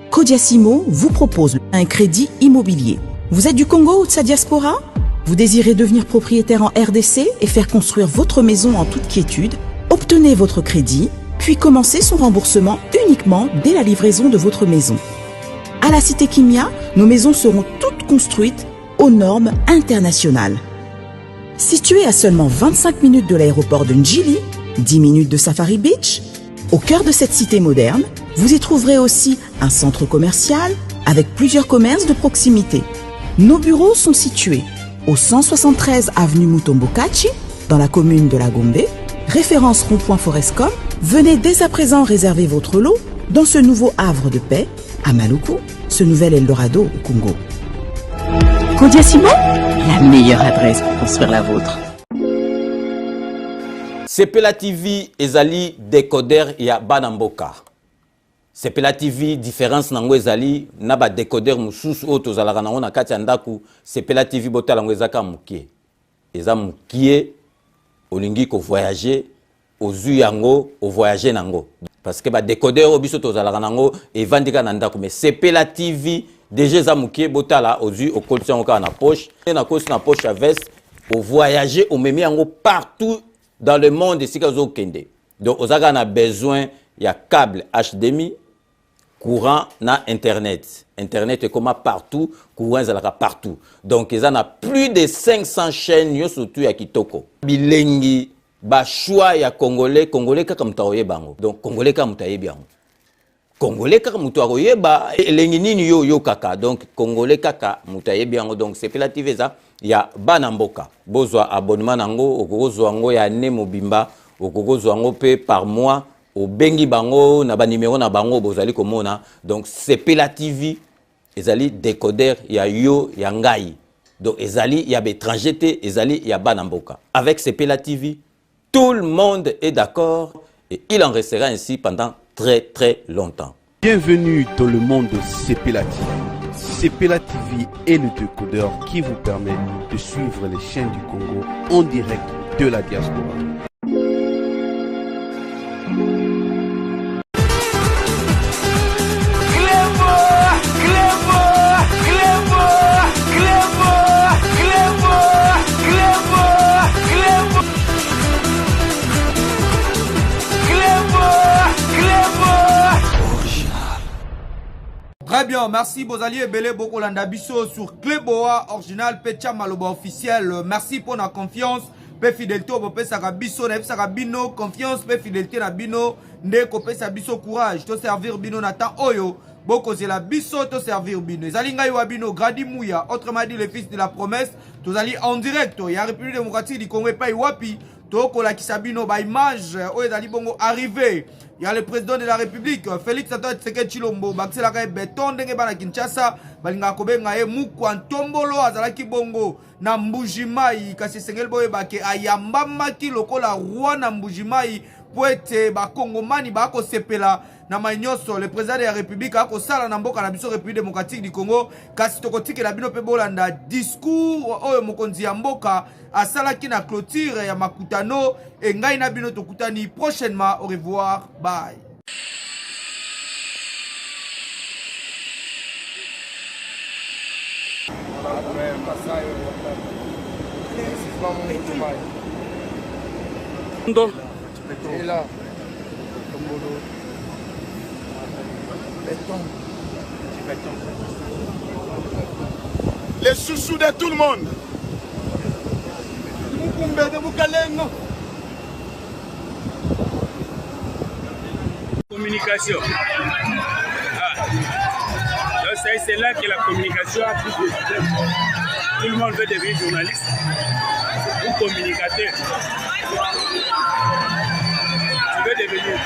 Codiasimo vous propose un crédit immobilier. Vous êtes du Congo ou de sa diaspora? Vous désirez devenir propriétaire en RDC et faire construire votre maison en toute quiétude? Obtenez votre crédit, puis commencez son remboursement uniquement dès la livraison de votre maison. À la Cité Kimia, nos maisons seront toutes construites aux normes internationales. Située à seulement 25 minutes de l'aéroport de Njili, 10 minutes de Safari Beach, au cœur de cette cité moderne, vous y trouverez aussi un centre commercial avec plusieurs commerces de proximité. Nos bureaux sont situés au 173 avenue Mutombokachi, dans la commune de la Gombe, référence rond-point Forescom. Venez dès à présent réserver votre lot dans ce nouveau havre de paix à Maluku, ce nouvel Eldorado au Congo. Codiasimo, la meilleure adresse pour construire la vôtre. Sepela TV ezali décodeur ya Banamboka. Sepela TV différence nango ezali na ba décodeur mususu oyo tozalaka nango na kati ya ndaku. Sepela TV botala ngo ezaka mukie. Eza mukie olingi ko voyager ozui yango o voyager nango. Parce que ba décodeur oyo biso tozalaka nango evandika na ndaku, mais Sepela TV déjà eza mukie botala ozui o kolisi yango ka na poche. Na kosi na poche à veste o voyager o memi yango partout dans le monde ici que vous avez. Donc, vous avez besoin de câble HDMI, courant na Internet. Internet est comme partout, courant est partout. Donc, il y a plus de 500 chaînes surtout à Kitoko. Bilengi, ba choix ya Congolais, Congolais comme taoye bango. Donc, Congolais comme taoye bango. Congolais comme taoye ba elengi nini yo kaka. Donc, Congolais kaka mutaye bango. Donc, c'est relatif ça. Ya Banamboka bozwa abonnement nango okozwa ngo ya ne mobimba okozwa ngo pe par mois au bengi bango na ba numéro na bango bozali komona. Donc Sepela TV ezali décodeur ya yo ya ngai, donc ezali ya étranger te ezali ya Banamboka. Avec Sepela TV tout le monde est d'accord et il en restera ainsi pendant très longtemps. Bienvenue dans le monde de Sepela TV. Sepela TV est le décodeur qui vous permet de suivre les chaînes du Congo en direct de la diaspora. Très bien, merci Bozali et Belé Bokolanda Bisso sur Cléboa original Pecha Maloba officiel. Merci pour la confiance, pe fidélité au Popé Sakabiso, na Sakabino, confiance, pe fidélité na Bino, ne Kopé Sabiso courage, to servir Bino Natan Oyo, Boko la Bisso, to servir Bino. Zalinga Wabino, Gradi Mouya, autrement dit le fils de la promesse, Tozali en direct, il y a République démocratique du Congo et pas Wapi, Toko la Kisabino, ba image, Oedali Bongo arrivé. Il y a le président de la République, Félix Antoine Tshisekedi Tshilombo, Baxela Kaye Beton, Dengebana Kinshasa, Balinga Kobenga e Mukwantombolo, Azalaki Bongo, na Mbujimai, Kasi Sengel Boye Bake, Ayambama ki lokola roi na Mbujimai, po ete bakongomani bakosepela na manyoso le président de la République akosala na mboka na biso République démocratique du Congo kasi tokotikela bino pe bolanda discours oyo mokonzi ya mboka asalaki na clôture ya makutano engai na bino tokutani prochainement. Au revoir, bye. Et là, les chouchous de tout le monde. Communication. C'est là que la communication a plus de problèmes. Tout le monde veut devenir journaliste ou communicateur. Tu veux devenir.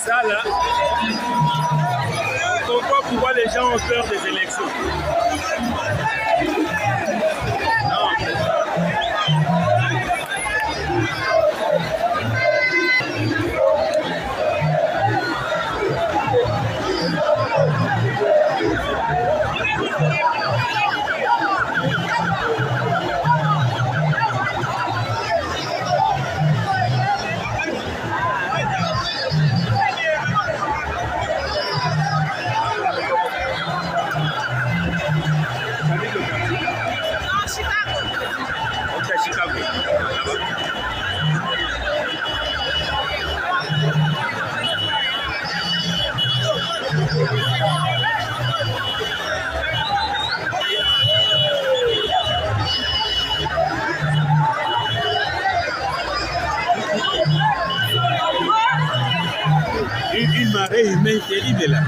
Ça là, on comprend pourquoi les gens ont peur des élections. Non. Une marée humaine terrible là.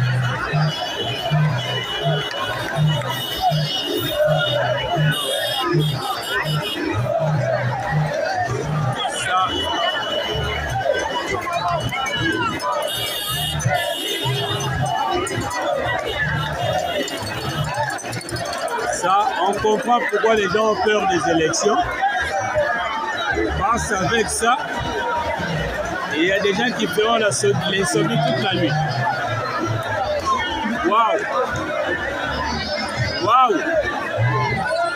Ça, on comprend pourquoi les gens ont peur des élections. Parce qu'avec ça, il y a des gens qui feront l'insomnie toute la nuit. Waouh! Waouh!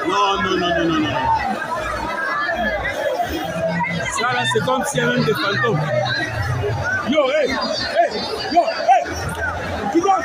Non, non, non, non, non, non. Ça là, c'est comme s'il y avait même des fantômes. Yo, hey! Hey! Yo, hey! Tu vois?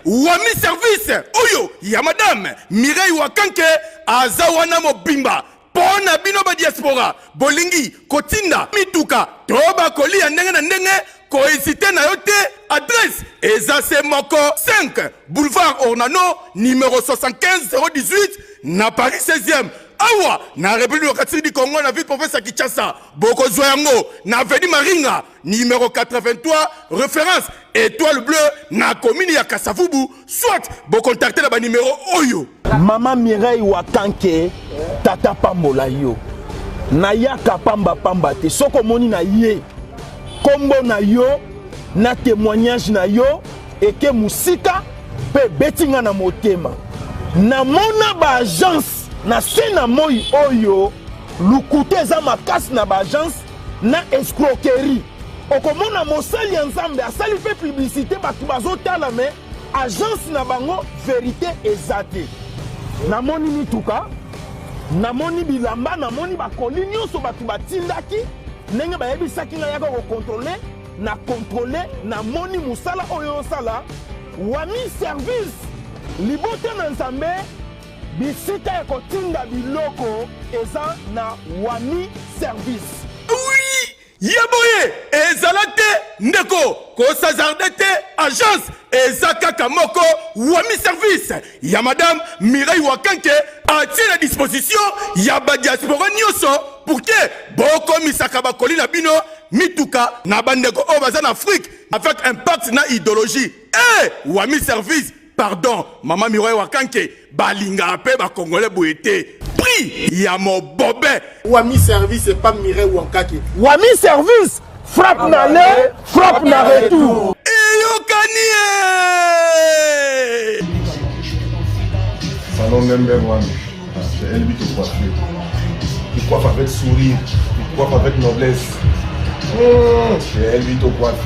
Wami service oyo ya madame Mireille Wakanke azawana mobimba pona bino ba diaspora bolingi kotinda mituka toba kolia ndenge na ndenge kohésité na yo te. Adresse Ezase Moko 5 boulevard Ornano numéro 75 018 na Paris 16e. Awa na République démocratique du Congo na ville province Kinshasa. Boko Zoyango na Avenue Maringa numéro 83 référence étoile bleue na commune ya Kasavubu. Soit bo contacter na ba numéro oyo. Maman Mireille Wakanke tata pambola yo. Na yaka pamba pamba te soko moni na ye. Kombo na yo na témoignage na yo eke musika pe betinga na motema. Na mona ba agence na sena moi oyo lukute za makasi na ba agence na escroquerie. Okomona mosali ya nzambe asali pe publicité batu bazotala me agence na bango vérité ezate. Na moni mituka, na moni bilamba, na moni bakoli nyonso batu batindaki ndenge bayebisaki nga yaka kokontrole na kontrole na moni musala oyo sala wami service libote na nzambe bisika ya kotinda biloko eza na wami service. Oui, yaboye ezalate ndeko kosazarde te agence ezakaka moko wami service ya madame Mireille Wakanke atie la disposition ya ba diaspora nyonso pour que boko misaka bakoli na bino mituka na bandeko o baza na Afrique avec impact na idéologie wami service. Pardon, maman Mireille Wakanke, balinga pe ba congolais boete. Prix ya mo bobé. Wami service c'est pas Mireille Wakanke. Wami service frappe na le, frappe na retour. Yokanie. Salon number one, c'est elle qui coiffe. Il coiffe avec sourire, il coiffe avec noblesse. C'est elle qui coiffe.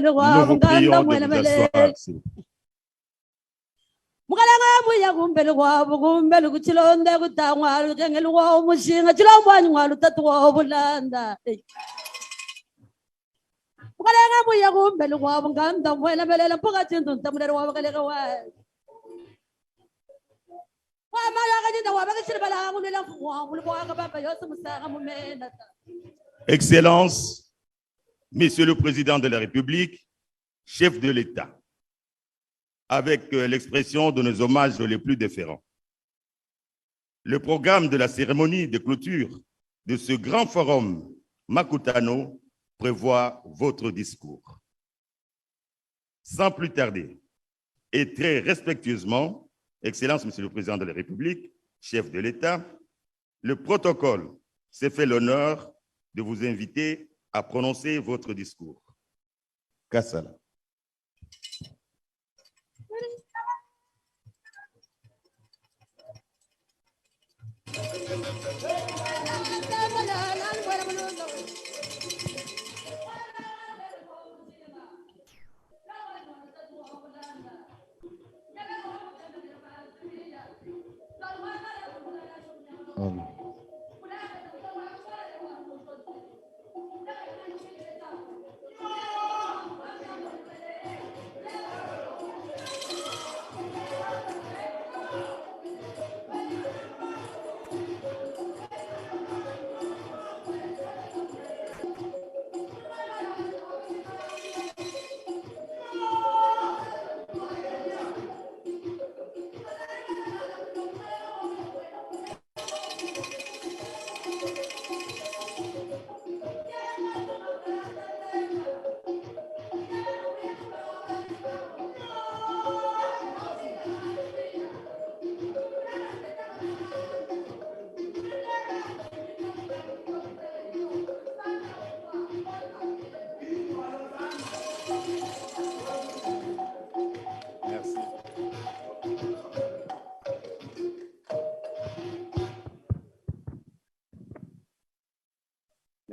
Nous vous prions de vous asseoir, s'il vous plaît. Mukalanga buya kumbele kwa bukumbele kuchilonde kutangwa lukengeli wa umushinga chilombanyi mwa lutatu wa bulanda. Mukalanga buya kumbele kwa bunganda mwela belela mpuka chintu ntamulele wa bakaleka wa. Wa mala kajinda wa bakishira bala ngulela mfuwa mulikuwa kababa yose musanga mumena. Excellences, Monsieur le Président de la République, chef de l'État, avec l'expression de nos hommages les plus déférents. Le programme de la cérémonie de clôture de ce grand forum Makutano prévoit votre discours. Sans plus tarder, et très respectueusement, Excellence, Monsieur le Président de la République, chef de l'État, le protocole s'est fait l'honneur de vous inviter à prononcer votre discours. Kassala.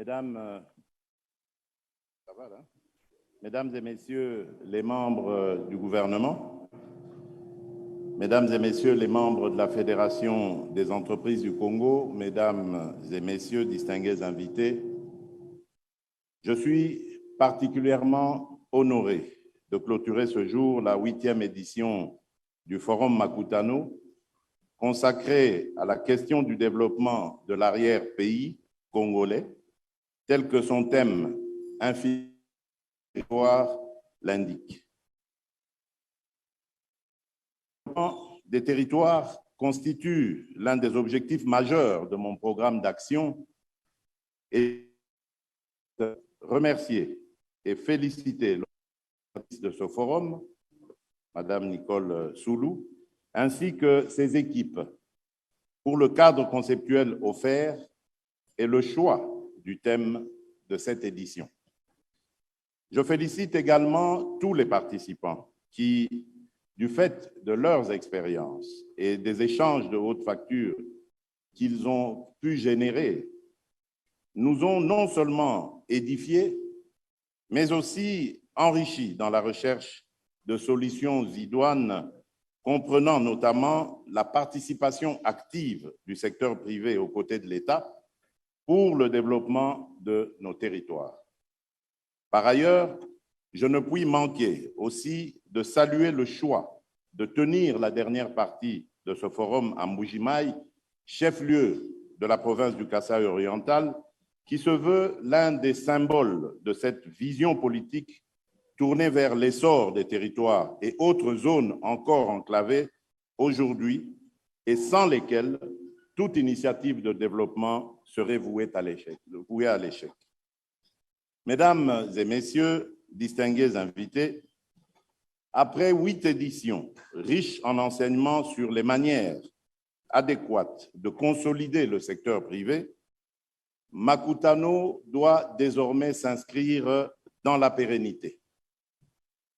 Mesdames et messieurs les membres du gouvernement, mesdames et messieurs les membres de la Fédération des entreprises du Congo, mesdames et messieurs distingués invités, je suis particulièrement honoré de clôturer ce jour la 8e édition du Forum Makutano, consacré à la question du développement de l'arrière-pays congolais, tel que son thème infini l'indique. Le développement des territoires constitue l'un des objectifs majeurs de mon programme d'action et de remercier et féliciter l'organisatrice de ce forum, Madame Nicole Soulou, ainsi que ses équipes pour le cadre conceptuel offert et le choix du thème de cette édition. Je félicite également tous les participants qui, du fait de leurs expériences et des échanges de haute facture qu'ils ont pu générer, nous ont non seulement édifiés, mais aussi enrichis dans la recherche de solutions idoines, comprenant notamment la participation active du secteur privé aux côtés de l'État pour le développement de nos territoires. Par ailleurs, je ne puis manquer aussi de saluer le choix de tenir la dernière partie de ce forum à Mbuji-Mayi, chef-lieu de la province du Kasaï oriental, qui se veut l'un des symboles de cette vision politique tournée vers l'essor des territoires et autres zones encore enclavées aujourd'hui et sans lesquelles toute initiative de développement serait vouée à l'échec. Mesdames et messieurs, distingués invités, après 8 éditions riches en enseignements sur les manières adéquates de consolider le secteur privé, Makutano doit désormais s'inscrire dans la pérennité.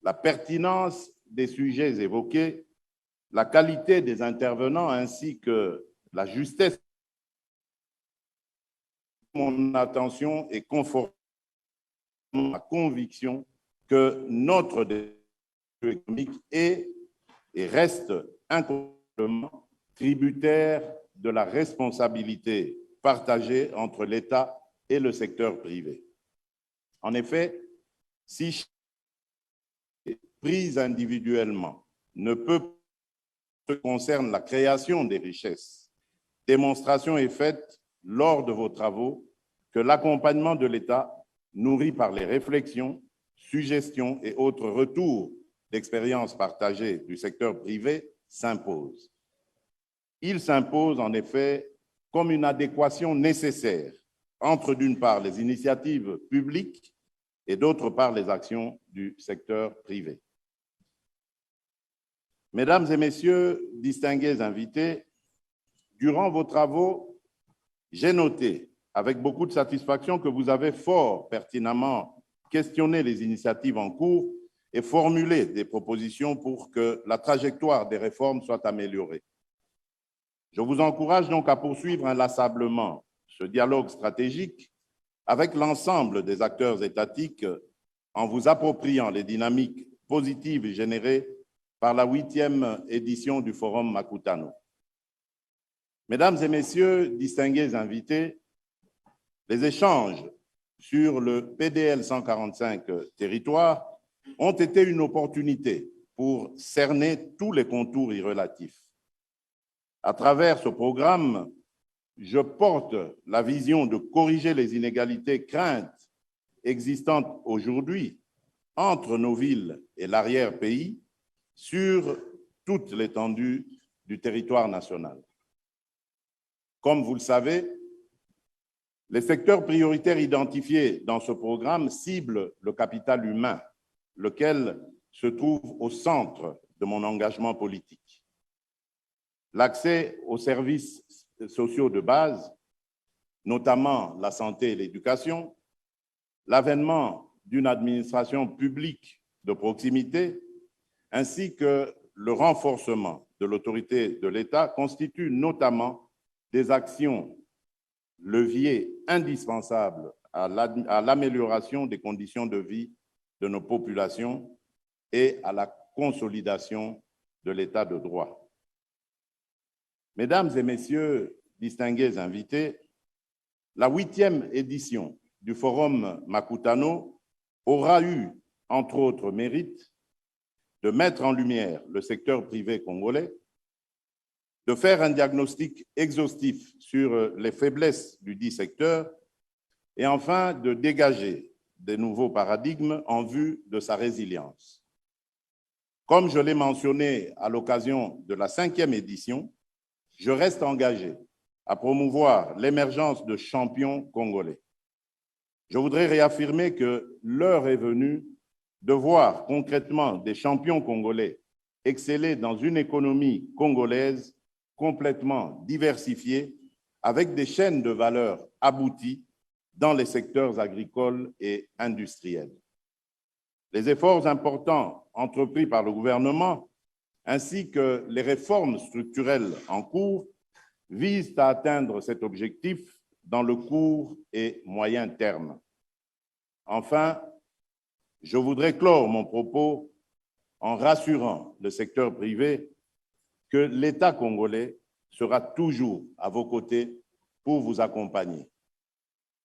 La pertinence des sujets évoqués, la qualité des intervenants ainsi que la justesse de mon attention est conforme à la conviction que notre développement économique est et reste incontestablement tributaire de la responsabilité partagée entre l'État et le secteur privé. En effet, si chaque prise individuellement ne peut concerne la création des richesses, démonstration est faite lors de vos travaux que l'accompagnement de l'État, nourri par les réflexions, suggestions et autres retours d'expériences partagées du secteur privé, s'impose. Il s'impose en effet comme une adéquation nécessaire entre, d'une part, les initiatives publiques et, d'autre part, les actions du secteur privé. Mesdames et messieurs, distingués invités, durant vos travaux, j'ai noté avec beaucoup de satisfaction que vous avez fort pertinemment questionné les initiatives en cours et formulé des propositions pour que la trajectoire des réformes soit améliorée. Je vous encourage donc à poursuivre inlassablement ce dialogue stratégique avec l'ensemble des acteurs étatiques en vous appropriant les dynamiques positives générées par la 8e édition du Forum Makutano. Mesdames et messieurs, distingués invités, les échanges sur le PDL 145 territoires ont été une opportunité pour cerner tous les contours y relatifs. À travers ce programme, je porte la vision de corriger les inégalités craintes existantes aujourd'hui entre nos villes et l'arrière-pays sur toute l'étendue du territoire national. Comme vous le savez, les secteurs prioritaires identifiés dans ce programme ciblent le capital humain, lequel se trouve au centre de mon engagement politique. L'accès aux services sociaux de base, notamment la santé et l'éducation, l'avènement d'une administration publique de proximité, ainsi que le renforcement de l'autorité de l'État constituent notamment des actions leviers indispensables à l'amélioration des conditions de vie de nos populations et à la consolidation de l'état de droit. Mesdames et messieurs, distingués invités, la 8e édition du Forum Makutano aura eu, entre autres mérites, de mettre en lumière le secteur privé congolais, de faire un diagnostic exhaustif sur les faiblesses du dit secteur et enfin de dégager des nouveaux paradigmes en vue de sa résilience. Comme je l'ai mentionné à l'occasion de la 5e édition, je reste engagé à promouvoir l'émergence de champions congolais. Je voudrais réaffirmer que l'heure est venue de voir concrètement des champions congolais exceller dans une économie congolaise complètement diversifiée avec des chaînes de valeur abouties dans les secteurs agricoles et industriels. Les efforts importants entrepris par le gouvernement ainsi que les réformes structurelles en cours visent à atteindre cet objectif dans le court et moyen terme. Enfin, je voudrais clore mon propos en rassurant le secteur privé que l'État congolais sera toujours à vos côtés pour vous accompagner.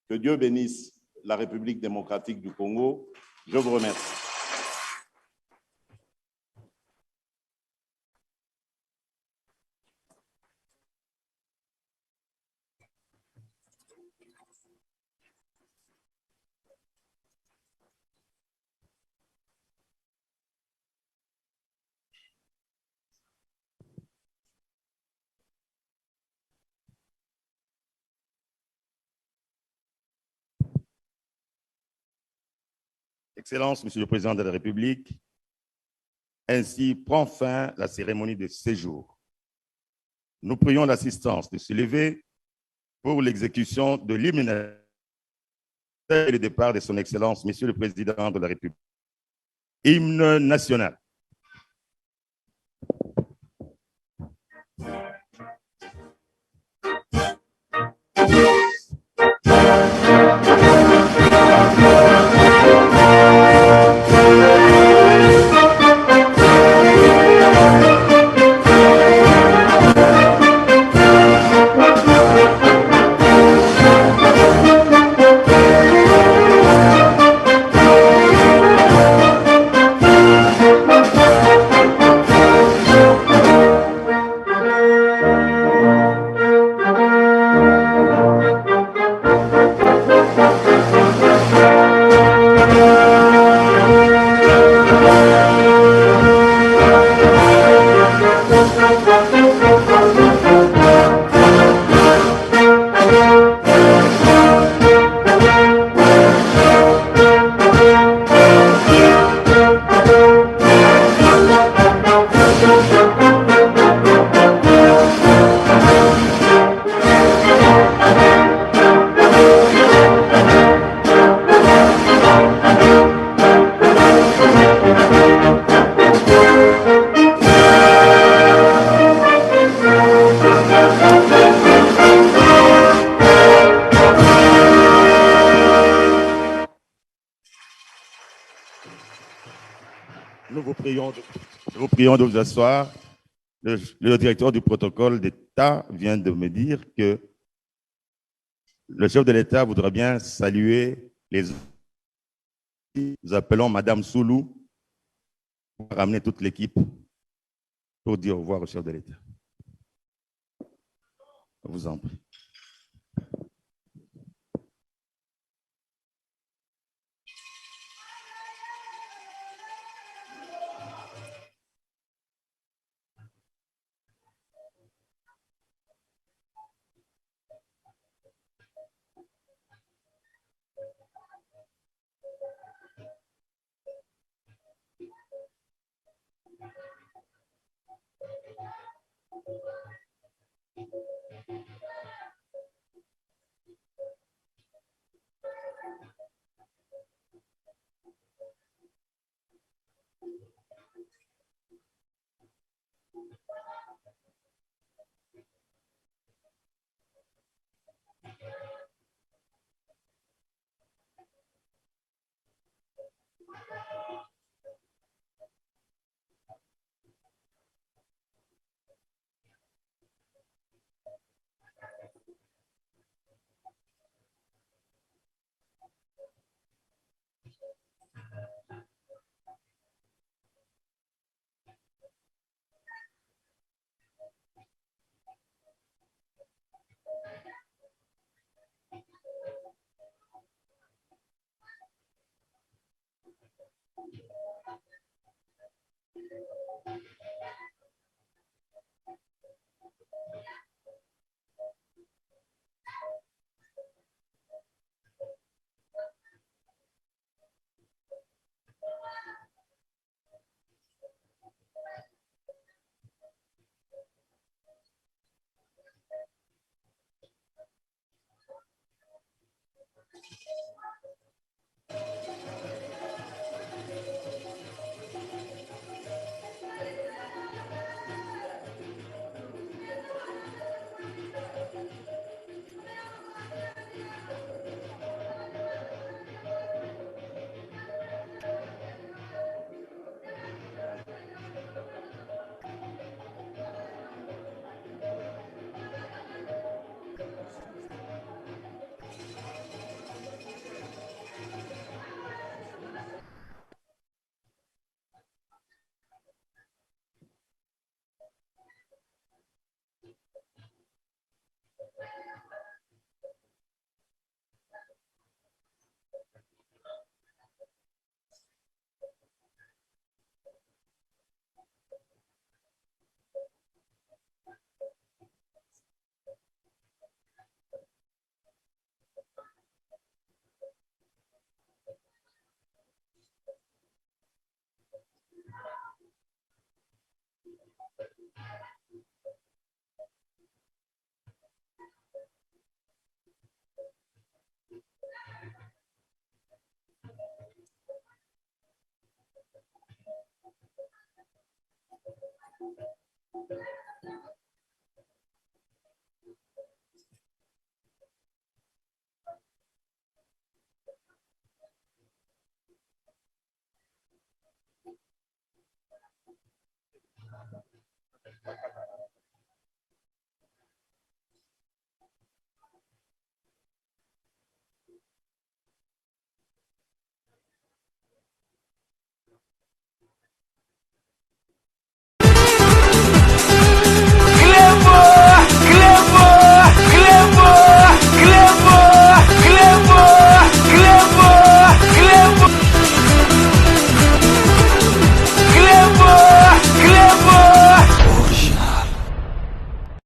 Que Dieu bénisse la République démocratique du Congo. Je vous remercie. Excellence, Monsieur le Président de la République, ainsi prend fin la cérémonie de séjour. Nous prions l'assistance de se lever pour l'exécution de l'hymne et le départ de son Excellence, Monsieur le Président de la République. Hymne national. Nous vous prions de vous asseoir. Le directeur du protocole d'État vient de me dire que le chef de l'État voudrait bien saluer les... Nous appelons Madame Soulou pour ramener toute l'équipe pour dire au revoir au chef de l'État. Je vous en prie. Thank you.